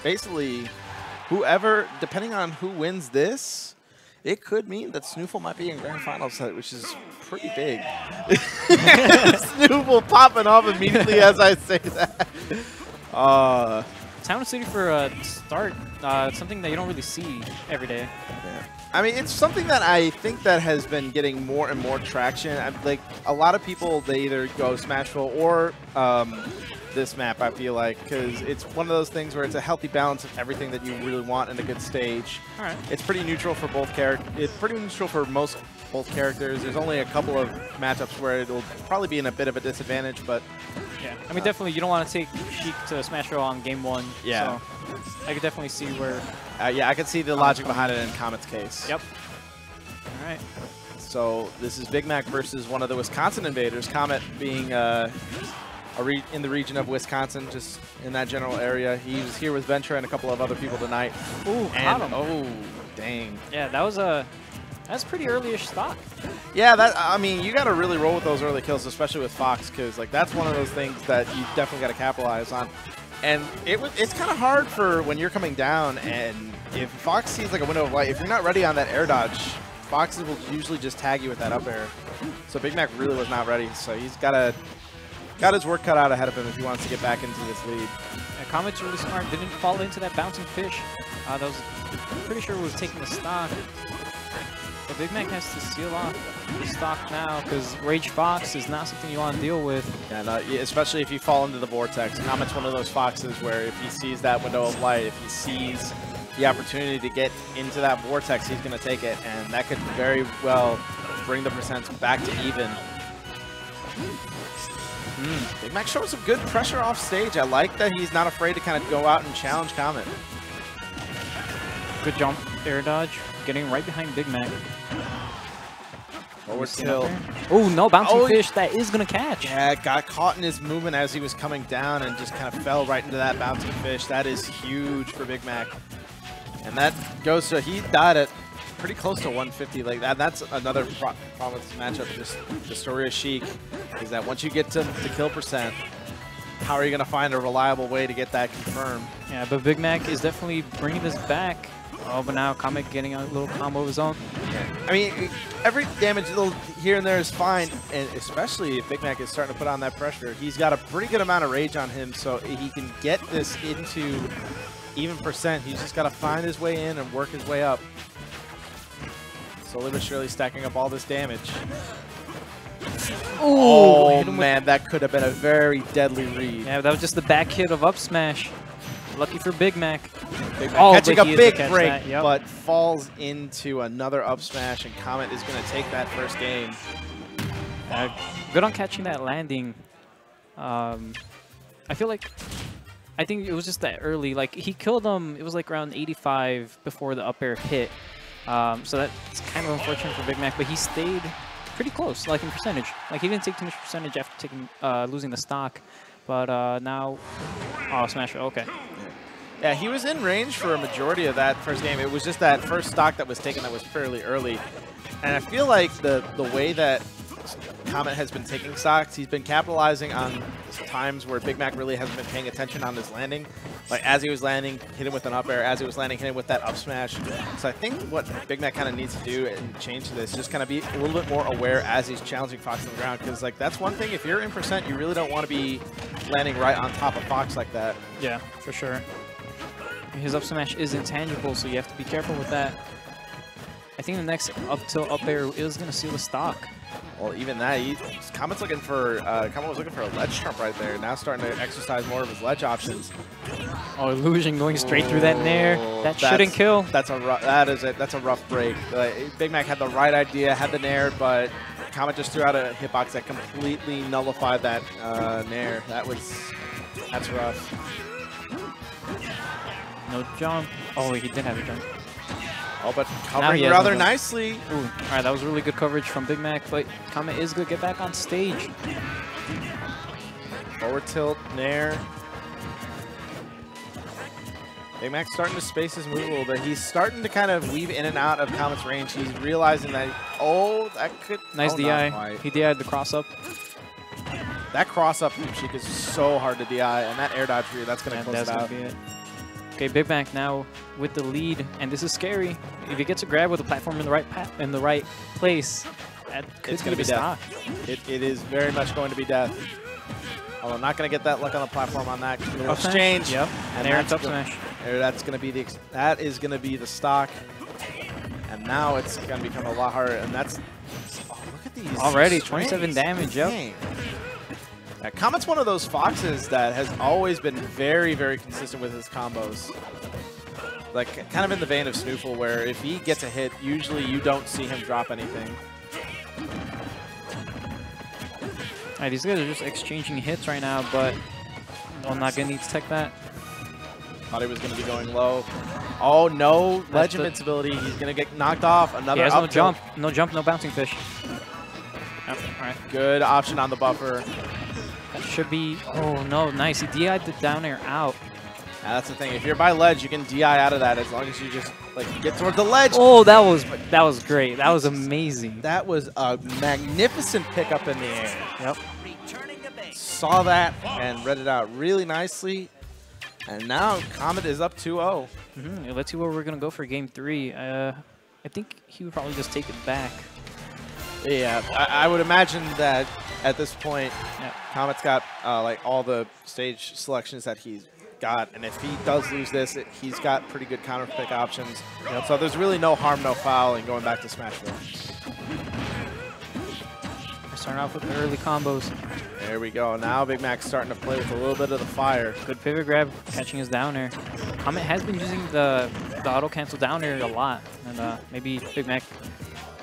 basically, whoever, depending on who wins this, it could mean that Snoofle might be in Grand Finals, which is pretty big. Snoofle popping off immediately as I say that. Town City for a start, something that you don't really see every day. Yeah. I mean, it's something that I think that has been getting more and more traction. Like, a lot of people, they either go Smashville or this map, I feel like, because it's one of those things where it's a healthy balance of everything that you really want in a good stage. All right. It's pretty neutral for both characters. It's pretty neutral for both characters. There's only a couple of matchups where it'll probably be in a bit of a disadvantage, but yeah, I mean, definitely you don't want to take Sheik to Smashville on game 1. Yeah. So I could definitely see where. Yeah, I can see the logic behind it in Comet's case. Yep. All right. So this is Big Mac versus one of the Wisconsin Invaders. Comet being in the region of Wisconsin, just in that general area. He was here with Ventura and a couple of other people tonight. Ooh, and caught him. Oh, dang. Yeah, that's pretty early-ish stock. Yeah, I mean, you got to really roll with those early kills, especially with Fox, because like that's one of those things that you definitely got to capitalize on. And it's kind of hard for when you're coming down, and if Fox sees like a window of light, if you're not ready on that air dodge, Foxes will usually just tag you with that up air. So Big Mac really was not ready, so he's got his work cut out ahead of him if he wants to get back into this lead. Yeah, Comet's really smart. Didn't fall into that bouncing fish. That was pretty sure was taking the stock. But Big Mac has to seal off the stock now because Rage Fox is not something you want to deal with. Yeah, especially if you fall into the vortex. Comet's one of those foxes where if he sees that window of light, if he sees the opportunity to get into that vortex, he's going to take it, and that could very well bring the percents back to even. Big Mac showing some good pressure off stage. I like that he's not afraid to kind of go out and challenge Comet. Good jump, air dodge, getting right behind Big Mac. Forward tilt. Oh, no, bouncing fish that is going to catch. Yeah, got caught in his movement as he was coming down and just kind of fell right into that bouncing fish. That is huge for Big Mac. And that goes to, he died at pretty close to 150. Like that's another problem with this matchup. Just the story of Sheik is that once you get to the kill percent, how are you going to find a reliable way to get that confirmed? Yeah, but Big Mac is definitely bringing this back. Oh, but now Comet getting a little combo of his own. Yeah. I mean, every damage little here and there is fine, and especially if Big Mac is starting to put on that pressure. He's got a pretty good amount of rage on him, so he can get this into even percent. He's just got to find his way in and work his way up. Slowly but surely stacking up all this damage. Oh man, that could have been a very deadly read. Yeah, that was just the back hit of up smash. Lucky for Big Mac. Big Mac catching a big break, but falls into another up smash, and Comet is going to take that first game. Good on catching that landing. I feel like, I think it was just that early. Like, he killed him, it was like around 85 before the up air hit. So that's kind of unfortunate for Big Mac, but he stayed pretty close, like in percentage. Like, he didn't take too much percentage after losing the stock. But now, oh, smash, okay. Yeah, he was in range for a majority of that first game. It was just that first stock that was taken that was fairly early. And I feel like the way that Comet has been taking stocks, he's been capitalizing on times where Big Mac really hasn't been paying attention on his landing. Like, as he was landing, hit him with an up air. As he was landing, hit him with that up smash. So I think what Big Mac kind of needs to do and change to this, just kind of be a little bit more aware as he's challenging Fox on the ground. Because, like, that's one thing. If you're in percent, you really don't want to be landing right on top of Fox like that. Yeah, for sure. His up smash is intangible, so you have to be careful with that. I think the next up tilt up air is going to seal the stock. Well, even that, Comet's looking for, Comet was looking for a ledge jump right there. Now starting to exercise more of his ledge options. Oh, Illusion going straight through that nair. That shouldn't kill. That's a rough break. Big Mac had the right idea, had the nair, but Comet just threw out a hitbox that completely nullified that nair. That's rough. No jump. Oh, he did have a jump. Oh, but covering rather nicely. Ooh, all right, that was really good coverage from Big Mac, but Comet is going to get back on stage. Forward tilt, nair. Big Mac's starting to space his move a little bit. He's starting to kind of weave in and out of Comet's range. He's realizing that, that could... Nice DI. He DI'd the cross-up. That cross-up from Sheik is so hard to DI, and that air dodge rear, that's going to close it out. Okay, Big Mac now with the lead, and this is scary. If he gets a grab with the platform in the right place, that could It's going to be death. It is very much going to be death. Although not going to get that luck on the platform on that exchange. Yep. And there it's up smash. That's going to be that is going to be the stock. And now it's going to become a lot harder. And that's look at these already strings. 27 damage. Yep. Yeah, Comet's one of those foxes that has always been very, very consistent with his combos. Like, kind of in the vein of Snoofle, where if he gets a hit, usually you don't see him drop anything. All right, these guys are just exchanging hits right now, but I'm not going to need to tech that. Thought he was going to be going low. Oh, no ledge invincibility. He's going to get knocked off. Another he has up no jump. No jump, no bouncing fish. Yep. All right. Good option on the buffer. That should be... Oh, no. Nice. He DI'd the down air out. Yeah, that's the thing. If you're by ledge, you can DI out of that as long as you just like get towards the ledge. Oh, that was great. That was amazing. That was a magnificent pickup in the air. Yep. Saw that and read it out really nicely. And now Comet is up 2-0. Let's see where we're going to go for game 3. I think he would probably just take it back. Yeah, I would imagine that at this point, Comet's got like all the stage selections that he's got, and if he does lose this, he's got pretty good counter pick options. Yep. So there's really no harm, no foul in going back to Smashville. We're starting off with the early combos. There we go. Now Big Mac's starting to play with a little bit of the fire. Good pivot grab, catching his down air. Comet has been using the auto cancel down air a lot, and maybe Big Mac.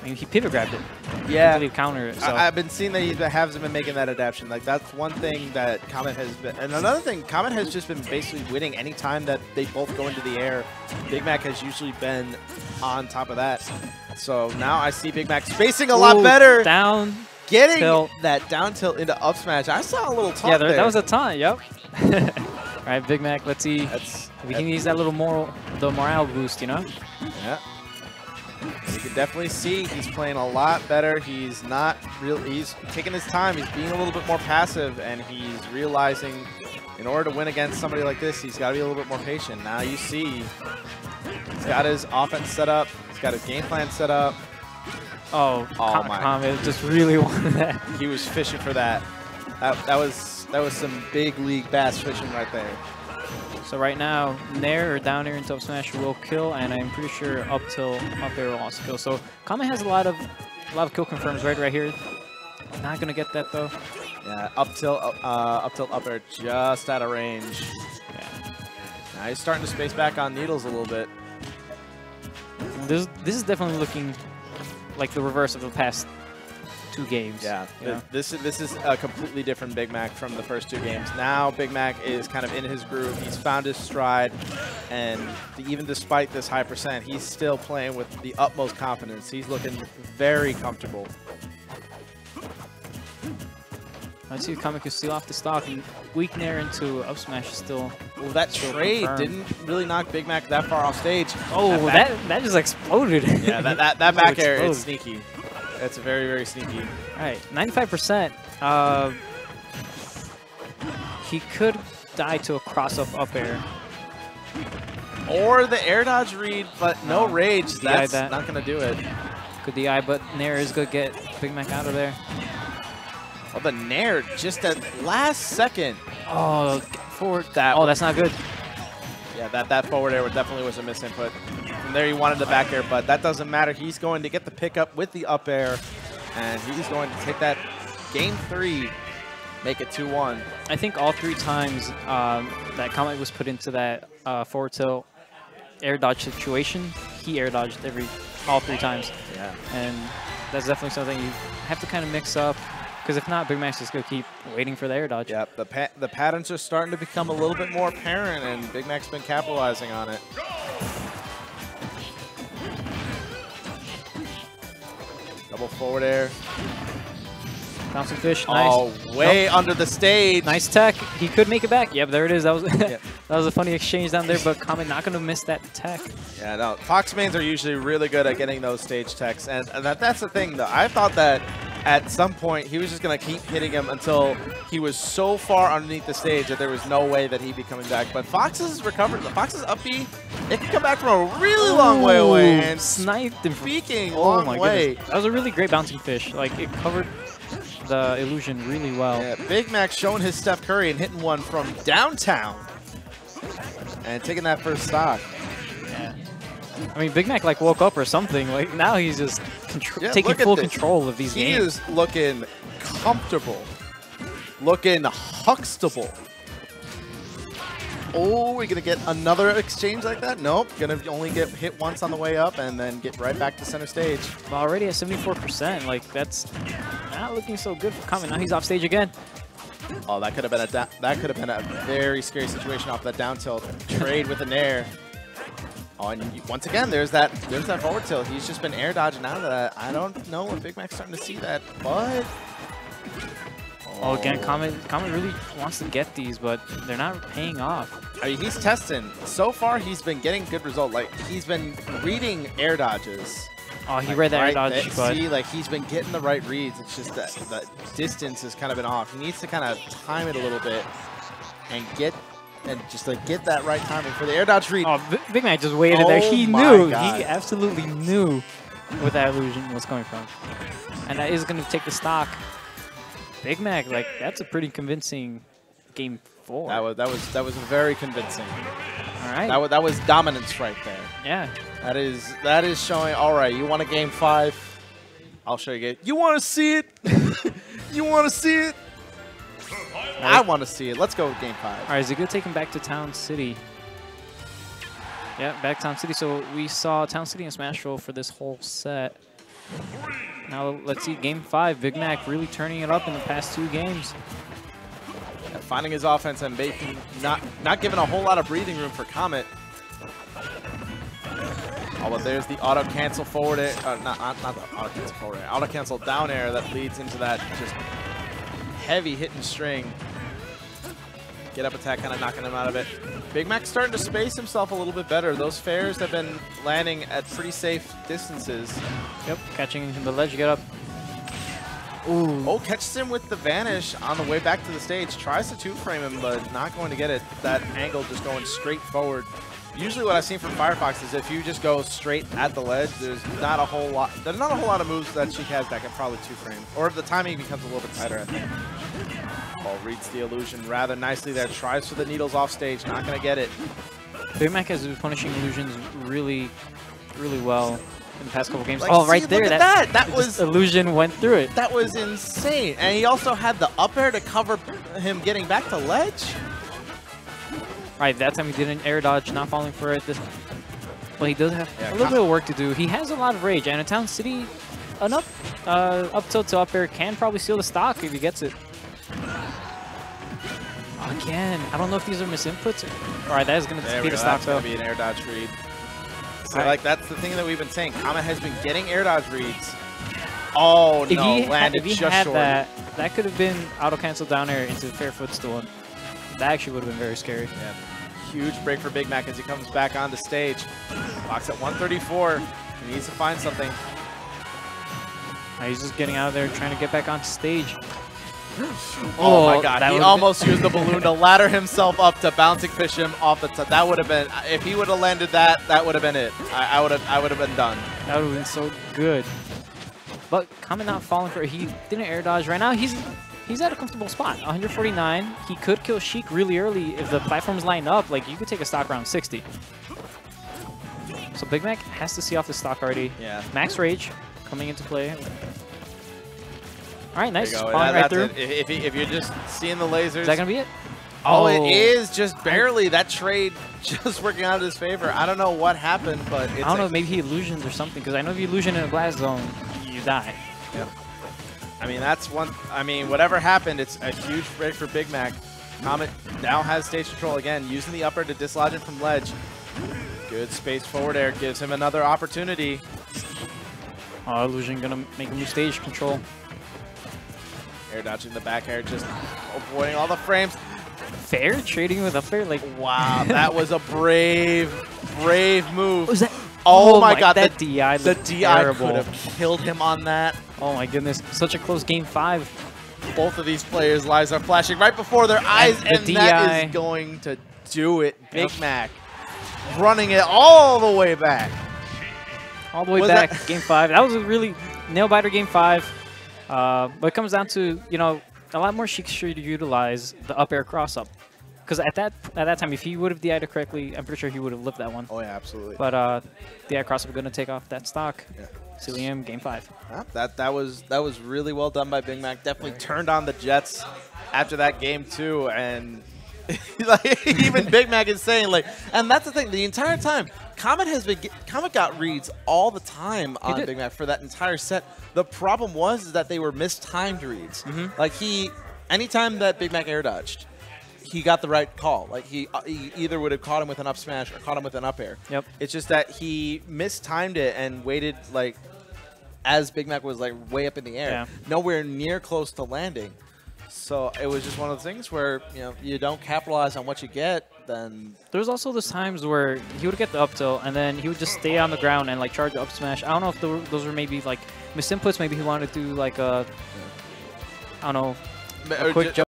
I mean, he pivot grabbed it. Yeah. He counter it. So. I've been seeing that he hasn't been making that adaptation. Like, that's one thing that Comet has been. And another thing, Comet has just been basically winning any time that they both go into the air. Big Mac has usually been on top of that. So now I see Big Mac spacing a lot better. Down. Getting tilt. That down tilt into up smash. I saw a little taunt there. That was a taunt, yep. All right, Big Mac, let's see. We can use that little morale boost, you know? Yeah. You can definitely see he's playing a lot better. He's not he's taking his time. He's being a little bit more passive, and he's realizing in order to win against somebody like this, he's got to be a little bit more patient. Now you see he's got his offense set up. He's got his game plan set up. Oh my. Comet just really wanted that. He was fishing for that. That was some big league bass fishing right there. So right now, Nair or down air into up smash will kill, and I'm pretty sure up tilt, up air will also kill. So Comet has a lot of kill confirms right here. Not gonna get that though. Yeah, up tilt, up air, just out of range. Yeah. Now he's starting to space back on needles a little bit. This is definitely looking like the reverse of the past 2 games. Yeah, yeah. This is a completely different Big Mac from the first 2 games. Now Big Mac is kind of in his groove. He's found his stride, and even despite this high percent, he's still playing with the utmost confidence. He's looking very comfortable. Let's see if Comet can steal off the stock, and weak Nair into up smash is still. Well, that trade didn't really knock Big Mac that far off stage. Oh, that just exploded. Yeah, that back air is sneaky. It's very, very sneaky. All right, 95%. He could die to a cross-up air. Or the air dodge read, but no rage. That's not going to do it. Good DI, but Nair is going to get Big Mac out of there. Oh, the Nair just at last second. Oh, forward. That's not good. Yeah, that forward air definitely was a misinput. From there, he wanted the back air, but that doesn't matter. He's going to get the pickup with the up air, and he's going to take that game 3, make it 2-1. I think all 3 times that Comet was put into that forward tilt air dodge situation, he air dodged all 3 times. Yeah. And that's definitely something you have to kind of mix up. Because if not, Big Mac's just going to keep waiting for the air dodge. Yeah, the patterns are starting to become a little bit more apparent, and Big Mac's been capitalizing on it. Double forward air. Bouncing fish, nice. Oh, way under the stage. Nice tech. He could make it back. Yep, there it is. That was that was a funny exchange down there, but Comet not going to miss that tech. Yeah, no. Fox mains are usually really good at getting those stage techs, and that's the thing, though. I thought that at some point, he was just going to keep hitting him until he was so far underneath the stage that there was no way that he'd be coming back. But Fox is recovered. The Fox's up B, it can come back from a really long way away. And sniped him. Speaking long way. Goodness. That was a really great bouncing fish. Like, it covered the illusion really well. Yeah, Big Mac showing his Steph Curry and hitting one from downtown. And taking that first stock. Yeah. I mean, Big Mac like woke up or something. Like now he's just taking full control of these games. He is looking comfortable, looking huxtable. Oh, we're gonna get another exchange like that? Nope. Gonna only get hit once on the way up and then get right back to center stage. Well, already at 74%. Like that's not looking so good for Comet. Now he's off stage again. Oh, that could have been a very scary situation off that down tilt trade with an air. Oh, and once again, there's that forward tilt. He's just been air dodging out of that. I don't know if Big Mac's starting to see that, but oh, again, Comet really wants to get these, but they're not paying off. I mean, he's testing. So far, he's been getting good results. Like he's been reading air dodges. Oh, he read that air dodge, but see, like he's been getting the right reads. It's just that the distance has kind of been off. He needs to kind of time it a little bit and get that right timing for the air dodge read. Oh, Big Mac just waited there. He knew. He absolutely knew where that illusion was coming from, and that is going to take the stock. Big Mac, like that's a pretty convincing game 4. That was very convincing. All right. That was dominance right there. Yeah. That is showing. All right, you want a game 5? I'll show you. You want to see it? You want to see it? I want to see it. Let's go with game 5. All right, is it good to take him back to Town City? Yeah, back to Town City. So we saw Town City and Smash Roll for this whole set. Now let's see game 5. Big Mac really turning it up in the past 2 games. Yeah, finding his offense and making not giving a whole lot of breathing room for Comet. Oh, but there's the auto cancel forward air, not the auto cancel forward air, auto cancel down air that leads into that just heavy hitting string. Get up attack kind of knocking him out of it. Big Mac's starting to space himself a little bit better. Those fares have been landing at pretty safe distances. Yep, catching the ledge, get up. Ooh. Oh, catches him with the vanish on the way back to the stage. Tries to 2-frame him, but not going to get it. That angle just going straight forward. Usually what I've seen from Firefox is if you just go straight at the ledge, there's not a whole lot of moves that Sheik has that can probably 2-frame. Or if the timing becomes a little bit tighter, I think. Ball reads the illusion rather nicely there. Tries for the needles off stage, not going to get it. Big Mac has been punishing illusions really, really well in the past couple games. Like, oh, right there. That was illusion went through it. That was insane. And he also had the up air to cover him getting back to ledge. Right, that time he did an air dodge, not falling for it. Well, he does have a little bit of work to do. He has a lot of rage, and a Town City, an up tilt to up air can probably seal the stock if he gets it. Again, I don't know if these are misinputs. All right, that is going to be the stock, though. That's going to be an air dodge read. So, like, that's the thing that we've been saying. Comet has been getting air dodge reads. Oh, no, landed just short. That could have been auto cancel down air into the fair footstool. That actually would have been very scary. Yeah. Huge break for Big Mac as he comes back on the stage. Box at 134. He needs to find something. He's just getting out of there, trying to get back on stage. Oh my God! He almost used the balloon to ladder himself up to bouncing fish him off the top. That would have been, if he would have landed that, that would have been it. I would have been done. That would have been so good. But Comet not falling for it. He didn't air dodge. Right now, he's at a comfortable spot. 149. He could kill Sheik really early if the platforms line up. Like, you could take a stock around 60. So Big Mac has to see off the stock already. Yeah. Max Rage coming into play. All right, nice. Falling right through. If you're just seeing the lasers. Is that going to be it? Oh, it is just barely. That trade just working out in his favor. I don't know what happened, but it's I don't know. Maybe he illusions or something, because I know if you illusion in a blast zone, you die. Yep. I mean, that's one. I mean, whatever happened, it's a huge break for Big Mac. Comet now has stage control again, using the upper to dislodge him from ledge. Good space forward air gives him another opportunity. Oh, illusion gonna make him lose stage control. Air dodging the back air, just avoiding all the frames. Fair trading with up air, like wow, that was a brave move. Was that? Oh my god, that DI the looked DI terrible. could have killed him on that. Oh my goodness, such a close game 5. Both of these players' lives are flashing right before their eyes, and the that DI. is going to do it. Big Mac running it all the way back. All the way Was back, that- game 5. That was a really nail-biter game 5. But it comes down to, you know, a lot more Sheik should utilize the up air cross-up. Because at that time, if he would have DI'd it correctly, I'm pretty sure he would have lived that one. Oh yeah, absolutely. But DI cross-up going to take off that stock. Yeah. Cillian, game 5. Yeah, that was really well done by Big Mac. Definitely turned on the Jets after that game too, and like even Big Mac is saying like, and that's the thing. The entire time, Comet got reads all the time on Big Mac for that entire set. The problem was is that they were mistimed reads. Like anytime that Big Mac air dodged, he got the right call. Like he either would have caught him with an up smash or caught him with an up air. Yep. It's just that he mistimed it and waited like as Big Mac was like way up in the air, nowhere near close to landing. So it was just one of the things where, you know, you don't capitalize on what you get, then... There was also those times where he would get the up tilt, and then he would just stay on the ground and, like, charge the up smash. I don't know if those were maybe, like, misinputs. Maybe he wanted to do, like, a... I don't know, a quick jump.